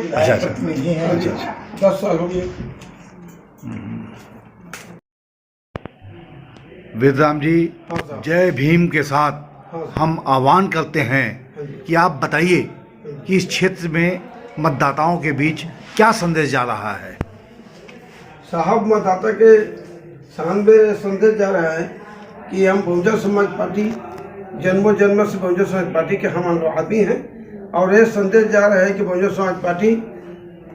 अच्छा अच्छा नहीं है। अच्छा अच्छा 10 साल हो गए। वेदराम जी, हाँ साहब। जय भीम के साथ हाँ साहब। हम आह्वान करते हैं हाँ जी। कि आप बताइए कि इस क्षेत्र में मतदाताओं के बीच क्या संदेश जा रहा है। साहब, मतदाता के सामने संदेश जा रहा है कि हम बहुजन समाज पार्टी जन्मों जन्म से बहुजन समाज पार्टी के हम अनुभावी हैं, और ये संदेश जा रहा है कि बहुजन समाज पार्टी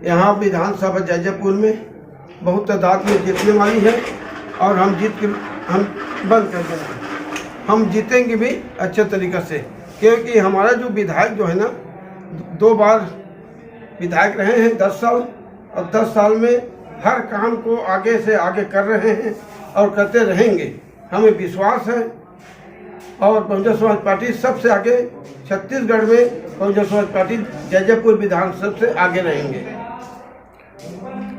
यहाँ विधानसभा जैजैपुर में बहुत तादाद में जीतने वाली है, और हम जीत के हम बंद कर देंगे। हम जीतेंगे भी अच्छे तरीक़े से, क्योंकि हमारा जो विधायक जो है ना, 2 बार विधायक रहे हैं 10 साल, और 10 साल में हर काम को आगे से आगे कर रहे हैं और करते रहेंगे। हमें विश्वास है, और बहुजन समाज पार्टी सबसे आगे छत्तीसगढ़ में बहुजन समाज पार्टी जैजैपुर विधानसभा से आगे रहेंगे।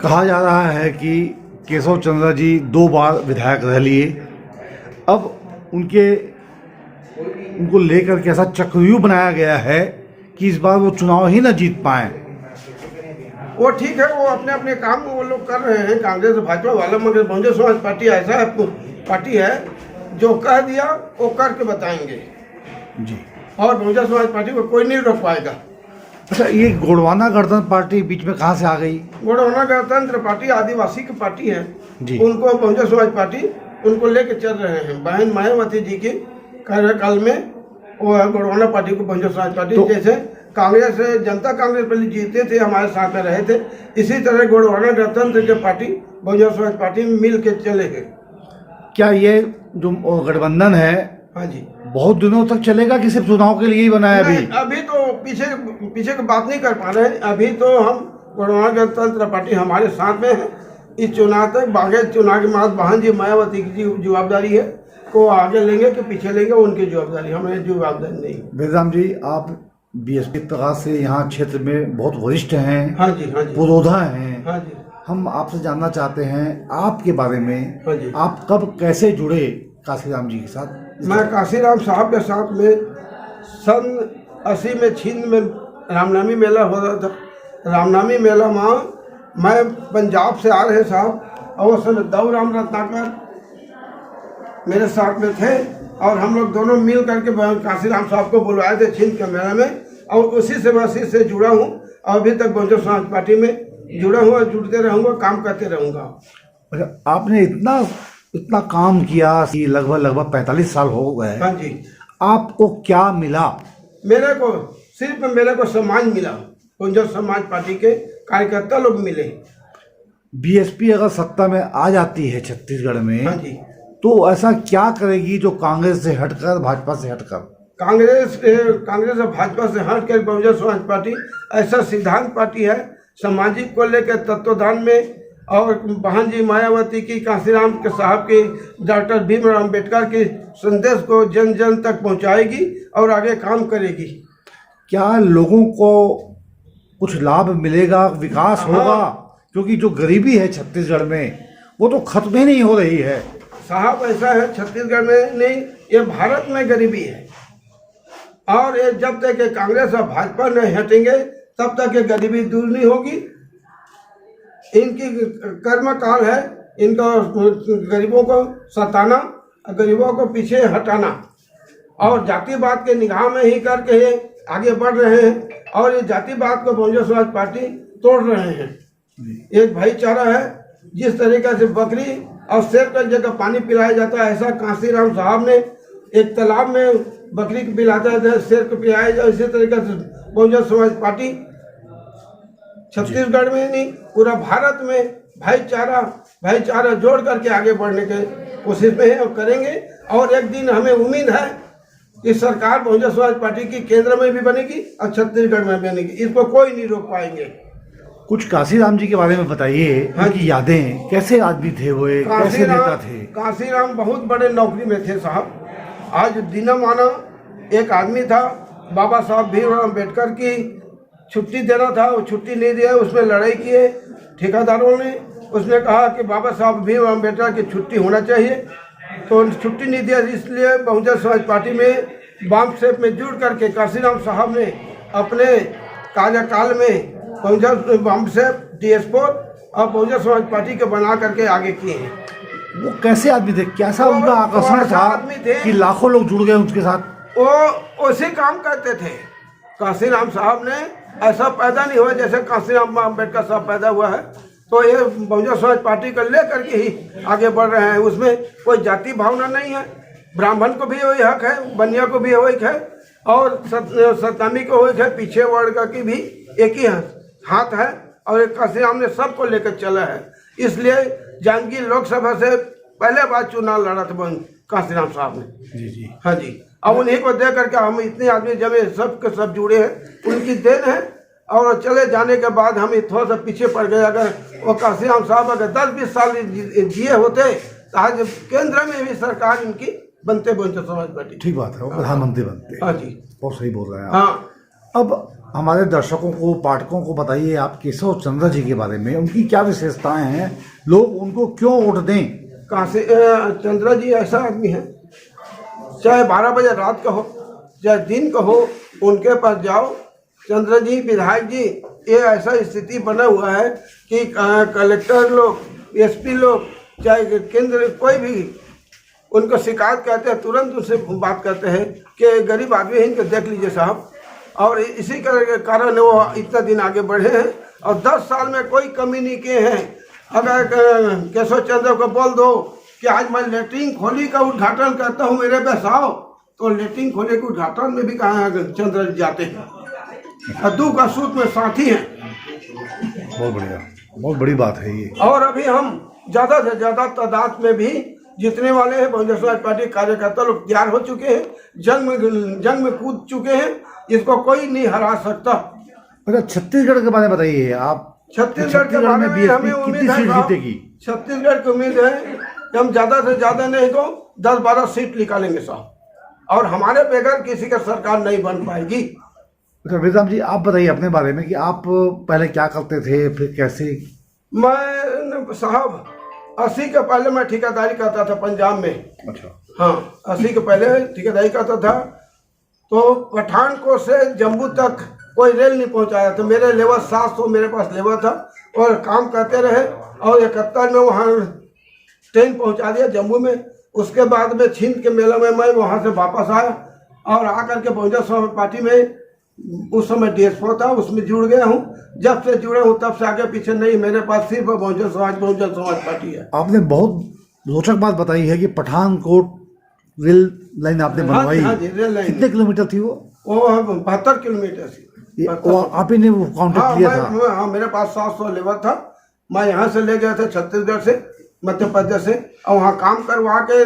कहा जा रहा है कि केशव चंद्र जी 2 बार विधायक रह लिए, अब उनको लेकर के ऐसा चक्रव्यूह बनाया गया है कि इस बार वो चुनाव ही न जीत पाए। वो ठीक है, वो अपने अपने काम वो लोग कर रहे हैं, कांग्रेस भाजपा वाला, मगर बहुजन समाज पार्टी ऐसा पार्टी है जो कह दिया वो करके बताएंगे जी, और बहुजन समाज पार्टी को कोई नहीं रोक पाएगा। अच्छा, ये गोंडवाना गणतंत्र पार्टी बीच में कहाँ से आ गई? गोंडवाना गणतंत्र पार्टी आदिवासी की पार्टी है जी। उनको बहुजन समाज पार्टी उनको लेके चल रहे हैं। बहन मायावती जी के कार्यकाल में वो गोंडवाना पार्टी को बहुजन समाज पार्टी जैसे कांग्रेस जनता कांग्रेस पहले जीते थे, हमारे साथ में रहे थे, इसी तरह गोंडवाना गणतंत्र की पार्टी बहुजन समाज पार्टी में मिल के चले हैं। क्या ये जो गठबंधन है, हाँ जी, बहुत दिनों तक चलेगा कि सिर्फ चुनाव के लिए ही बना है? अभी तो पीछे की बात नहीं कर पा रहे हैं। अभी तो हम गोंडवाना गणतंत्र पार्टी हमारे साथ में है इस चुनाव तक। बाकी चुनाव के बाद बहन जी मायावती की जवाबदारी है, को आगे लेंगे कि पीछे लेंगे, उनकी जवाबदारी, हमें जवाबदारी नहीं। वेदराम जी, आप बीएसपी तरह से यहाँ क्षेत्र में बहुत वरिष्ठ हैं। हाँ जी, हाँ जी, पुरोधा हैं। हाँ जी। हम आपसे जानना चाहते हैं आपके बारे में। हाँ जी। आप कब कैसे जुड़े काशीराम जी के साथ? मैं काशीराम साहब के साथ में सन 80 में छिंद में रामनवमी मेला हो रहा था। रामनवमी मेला में मैं पंजाब से आ रहे साहब, और उस समय दाऊ राम रत्नाकर मेरे साथ में थे, और हम लोग दोनों मिल करके काशीराम साहब को बुलवाए थे छिंद के मेला में, और उसी से जुड़ा हूँ, और अभी तक बहुजन समाज पार्टी में जुड़ा हुआ, जुड़ते रहूँगा, काम करते रहूँगा। अच्छा, आपने इतना काम किया कि लगभग 45 साल हो गए। हाँ जी। आपको क्या मिला? मेरे को सम्मान मिला, बहुजन समाज पार्टी के कार्यकर्ता लोग मिले। बीएसपी अगर सत्ता में आ जाती है छत्तीसगढ़ में, हाँ जी, तो ऐसा क्या करेगी जो कांग्रेस से हटकर, भाजपा से हटकर? कांग्रेस और भाजपा से हटकर बहुजन समाज पार्टी ऐसा सिद्धांत पार्टी है, सामाजिक को लेकर तत्वदान में, और बहन जी मायावती की, काशीराम के साहब की, डॉक्टर भीमराव अम्बेडकर के संदेश को जन जन तक पहुंचाएगी और आगे काम करेगी। क्या लोगों को कुछ लाभ मिलेगा, विकास होगा? क्योंकि जो गरीबी है छत्तीसगढ़ में वो तो खत्म ही नहीं हो रही है। साहब, ऐसा है छत्तीसगढ़ में नहीं, ये भारत में गरीबी है, और ये जब तक ये कांग्रेस और भाजपा नहीं हटेंगे तब तक ये गरीबी दूर नहीं होगी। इनकी कर्मकाल है, इनको गरीबों को सताना, गरीबों को पीछे हटाना, और जातिवाद के निगाह में ही करके ये आगे बढ़ रहे हैं, और ये जातिवाद को बहुजन समाज पार्टी तोड़ रहे हैं। एक भाईचारा है, जिस तरीके से बकरी और शेर का जगह पानी पिलाया जाता है, ऐसा काशीराम साहब ने एक तालाब में बकरी को पिलाता है, शेर को पिलाया जाए, इसी तरीके से बहुजन समाज पार्टी छत्तीसगढ़ में नहीं पूरा भारत में भाईचारा जोड़ करके आगे बढ़ने के कोशिश में है और करेंगे। और एक दिन हमें उम्मीद है कि सरकार बहुजन समाज पार्टी की केंद्र में भी बनेगी और छत्तीसगढ़ में बनेगी, इसको कोई नहीं रोक पाएंगे। कुछ काशीराम जी के बारे में बताइए। हाँ की यादें, कैसे आदमी थे वो, कैसे नेता थे? काशीराम बहुत बड़े नौकरी में थे साहब। आज दिनमाना एक आदमी था, बाबा साहब भीमराव अम्बेडकर की छुट्टी देना था, वो छुट्टी नहीं दिया, उसमें लड़ाई किए ठेकेदारों ने। उसने कहा कि बाबा साहब भीमराव अम्बेडकर की छुट्टी होना चाहिए, तो छुट्टी नहीं दिया। इसलिए बहुजन समाज पार्टी में वाम सेप में जुड़ करके काशीराम साहब ने अपने कार्यकाल में बहुजन हमसे DS4 और बहुजन समाज पार्टी के बना करके आगे किए हैं। वो कैसे आदमी थे, कैसा वो उनका आकर्षण ऐसा था आदमी थे। कि लाखों लोग जुड़ गए उनके साथ? वो उसी काम करते थे। काशीराम साहब ने ऐसा पैदा नहीं हुआ जैसे काशीराम अम्बेडकर साहब पैदा हुआ है, तो ये बहुजन समाज पार्टी को लेकर के ही आगे बढ़ रहे हैं। उसमें कोई जाति भावना नहीं है, ब्राह्मण को भी वही हक है, बनिया को भी वही है, और सतनामी को वही है, पीछे वर्ग की भी एक ही हाथ है, और एक काशीराम ने सबको लेकर चला है। इसलिए जांजगीर लोकसभा से पहले बार चुनाव लड़ा था काशीराम साहब ने। जी जी। हाँ जी, अब उन्हीं को दे करके हम इतने आदमी जमे सब के सब जुड़े हैं, उनकी देन है। और चले जाने के बाद हम थोड़ा सा पीछे पड़ गए। अगर वो काशीराम साहब अगर 10-20 साल जिए होते तो आज केंद्र में भी सरकार इनकी बनते बहुजन समाज पार्टी। ठीक बात है, वो प्रधानमंत्री बनते। हाँ जी, बहुत सही बोल रहे हैं आप। हाँ। अब हमारे दर्शकों को, पाठकों को बताइए आप केशव चंद्र जी के बारे में, उनकी क्या विशेषताएं हैं, लोग उनको क्यों वोट दें? काशी चंद्र जी ऐसा आदमी है, चाहे 12 बजे रात का हो चाहे दिन का हो, उनके पास जाओ। चंद्र जी विधायक जी, ये ऐसा स्थिति बना हुआ है कि कलेक्टर लोग, SP लोग, चाहे केंद्र कोई भी उनको शिकायत करते हैं, तुरंत उनसे बात करते हैं कि गरीब आदमी है, इनको देख लीजिए साहब। और इसी कारण वो इतना दिन आगे बढ़े हैं और 10 साल में कोई कमी नहीं किए हैं। अगर केशव चंद्र को बोल दो कि आज मैं लेटरिन खोली का उद्घाटन करता हूँ, मेरे पास आओ, तो लेटरिन खोले के उद्घाटन में भी कहाँ चंद्र जाते हैं। कद्दू का सूत में साथी हैं। बहुत बढ़िया, बहुत बड़ी बात है ये। और अभी हम ज़्यादा से ज़्यादा तादाद में भी जितने वाले हैं बहुजन समाज पार्टी कार्यकर्ता लोग तैयार हो चुके हैं, जंग में कूद चुके हैं, इसको कोई नहीं हरा सकता। अच्छा, छत्तीसगढ़ के बारे में बताइए आप। छत्तीसगढ़ के बारे में हमें उम्मीद है जीतेगी? छत्तीसगढ़ की उम्मीद है कि हम ज़्यादा से ज़्यादा नहीं तो 10-12 सीट निकालेंगे साहब, और हमारे बगैर किसी का सरकार नहीं बन पाएगी। अच्छा विधाम जी, आप बताइए अपने बारे में कि आप पहले क्या करते थे, फिर कैसे? मैं साहब 80 के पहले मैं ठेकेदारी करता था पंजाब में। अच्छा। हाँ, 80 के पहले ठेकेदारी करता था, तो पठानकोट से जम्मू तक कोई रेल नहीं पहुंचाया था। मेरे लेबर 700 मेरे पास लेबर था, और काम करते रहे, और 71 में वहाँ ट्रेन पहुंचा दिया जम्मू में। उसके बाद में छिंद के मेला में मैं वहाँ से वापस आया, और आकर के बहुजन समाज पार्टी में उस समय DS4 था, उसमें जुड़ गया हूँ। जब से जुड़े हूँ तब से आगे पीछे नहीं, मेरे पास सिर्फ बहुजन समाज पार्टी है। आपने बहुत रोचक बात बताई है कि पठानकोट रेल लाइन आपने बनवाई। हाँ जी, रेल लाइन। कितने किलोमीटर थी वो? 72 किलोमीटर थी। आप ही ने वो काउंटर किया था? हाँ, मेरे पास 700 लेबर था। मैं यहाँ से ले गया था छत्तीसगढ़ से, मध्य प्रदेश से, और वहाँ काम करवा के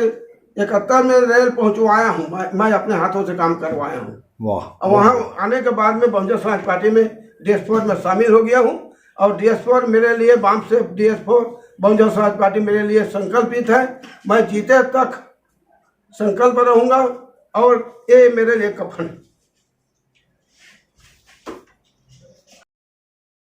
71 में रेल पहुँचवाया हूँ। मैं अपने हाथों से काम करवाया हूँ। वाह। और वहाँ आने के बाद में बहुजन समाज पार्टी में DS4 में शामिल हो गया हूँ, और DS4 मेरे लिए बाम से DS4 बहुजन समाज पार्टी मेरे लिए संकल्पित है। मैं जीते तक संकल्प रहूँगा, और ये मेरे लिए कफन।